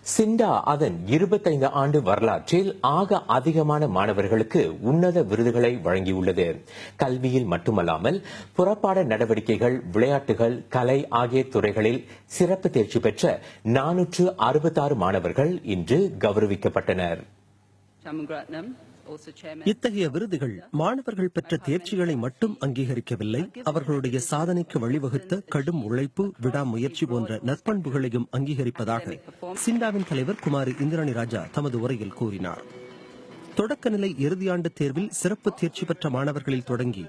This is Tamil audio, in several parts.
சிண்டா அதன் 25 ஆண்டு வரலாற்றில் ஆக அதிகமான மாணவர்களுக்கு உன்னத விருதுகளை வழங்கியுள்ளது. கல்வியில் மட்டுமல்லாமல் புறப்பாட நடவடிக்கைகள், விளையாட்டுகள், கலை ஆகிய துறைகளில் சிறப்பு தேர்ச்சி பெற்ற 466 மாணவர்கள் இன்று கௌரவிக்கப்பட்டனர். இத்தகைய விருதுகள் மாணவர்கள் பெற்ற தேர்ச்சிகளை மட்டும் அங்கீகரிக்கவில்லை, அவர்களுடைய சாதனைக்கு வழிவகுத்த கடும் உழைப்பு, விடாமுயற்சி போன்ற நற்பண்புகளையும் அங்கீகரிப்பதாக சிண்டாவின் தலைவர் குமாரி இந்திராணி ராஜா தமது உரையில் கூறினார். தொடக்கநிலை இறுதியாண்டு தேர்வில் சிறப்பு தேர்ச்சி பெற்ற மாணவர்களில் தொடங்கி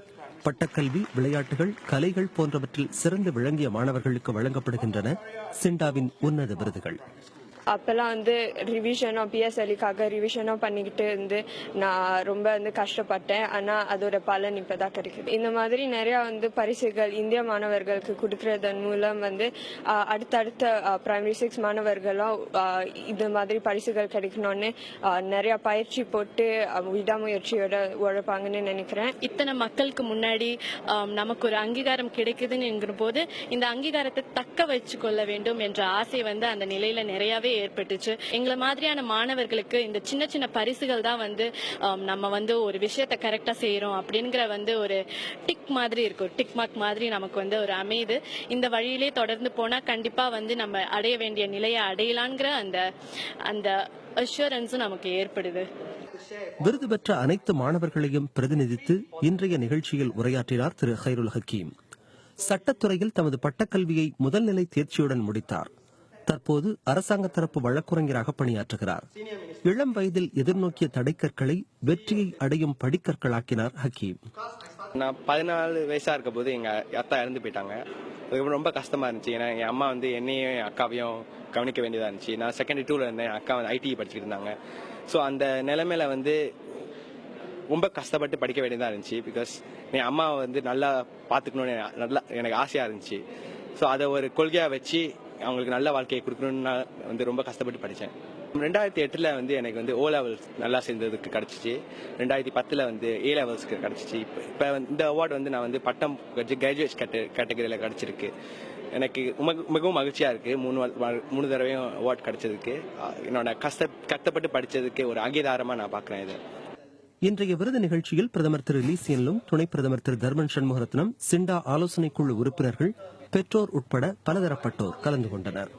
பட்டக்கல்வி, விளையாட்டுகள், கலைகள் போன்றவற்றில் சிறந்து விளங்கிய மாணவர்களுக்கு வழங்கப்படுகின்றன சிண்டாவின் உன்னத விருதுகள். அப்பெல்லாம் ரிவிஷனும் பிஎஸ்எல்லிக்காக ரிவிஷனும் பண்ணிக்கிட்டு நான் ரொம்ப கஷ்டப்பட்டேன். ஆனால் அதோட பலன் இப்போதான் கிடைக்குது. இந்த மாதிரி நிறையா பரிசுகள் இந்திய மாணவர்களுக்கு கொடுக்கறதன் மூலம் அடுத்தடுத்த பிரைமரி 6 மாணவர்களும் இந்த மாதிரி பரிசுகள் கிடைக்கணும்னு நிறையா பயிற்சி போட்டு விடாமுயற்சியோட உழைப்பாங்கன்னு நினைக்கிறேன். இத்தனை மக்களுக்கு முன்னாடி நமக்கு ஒரு அங்கீகாரம் கிடைக்குதுன்னு போது இந்த அங்கீகாரத்தை தக்க வச்சு கொள்ள வேண்டும் என்ற ஆசை அந்த நிலையில நிறையவே ஏற்பட்டுச்சு. எங்களை மாதிரியான மாணவர்களுக்கு இந்த சின்ன சின்ன பரிசுகள் தான் நம்ம ஒரு விஷயத்தை கரெக்டா செய்யறோம் அப்படிங்கிற ஒரு டிக் மாதிரி இருக்கும். டிக் மார்க் மாதிரி நமக்கு ஒரு அமைது. இந்த வழியிலே தொடர்ந்து போனா கண்டிப்பா நம்ம அடைய வேண்டிய நிலையை அடையலாங்கிற அந்த அஷூரன்ஸும் நமக்கு ஏற்படுது. விருது பெற்ற அனைத்து மாணவர்களையும் பிரதிநிதித்து இன்றைய நிகழ்ச்சியில் உரையாற்றினார் திரு ஹைருல் ஹக்கீம். சட்டத்துறையில் தமது பட்டக்கல்வியை முதல்நிலை தேர்ச்சியுடன் முடித்தார். தற்போது அரசாங்க தரப்பு வழக்குரைஞராக பணியாற்றுகிறார். இளம் வயதில் எதிர்நோக்கிய தடைக்கற்களை வெற்றியை அடையும் படிக்கற்களாக்கினார் ஹக்கீம். நான் 14 வயசா இருக்க போது எங்க அத்தா இறந்து போயிட்டாங்க. அதுக்கப்புறம் ரொம்ப கஷ்டமா இருந்துச்சு. ஏன்னா என் அம்மா என்னையும் அக்காவையும் கவனிக்க வேண்டியதா இருந்துச்சு. நான் செகண்டரி 2ல இருந்தேன், அக்கா ஐடி படிச்சுட்டு இருந்தாங்க. ஸோ அந்த நிலைமையில ரொம்ப கஷ்டப்பட்டு படிக்க வேண்டியதா இருந்துச்சு. பிகாஸ் என் அம்மாவை நல்லா பாத்துக்கணும்னு எனக்கு ஆசையா இருந்துச்சு. ஸோ அதை ஒரு கொள்கையா வச்சு அவங்களுக்கு நல்ல வாழ்க்கையை கொடுக்கணும்னு ரொம்ப கஷ்டப்பட்டு படித்தேன். 2008 எனக்கு O லெவல்ஸ் நல்லா சேர்ந்ததுக்கு கிடைச்சிச்சு. 2010 A லெவல்ஸ்க்கு கிடைச்சிச்சு. இப்போ இந்த அவார்டு நான் பட்டம் கிராஜுவேட் கேட்டகரியில் கிடைச்சிருக்கு. எனக்கு மிகவும் மகிழ்ச்சியா இருக்கு. 3 தடவையும் அவார்டு கிடைச்சதுக்கு என்னோட கஷ்டப்பட்டு படிச்சதுக்கு ஒரு அங்கீகாரமா நான் பாக்குறேன். இது இன்றைய விருது நிகழ்ச்சியில் பிரதமர் திரு லீ சியன் லூங், துணை பிரதமர் திரு தர்மன் சண்முகரத்னம், சிண்டா ஆலோசனை குழு உறுப்பினர்கள், பெற்றோர் உட்பட பலதரப்பட்டோர் கலந்து கொண்டனர்.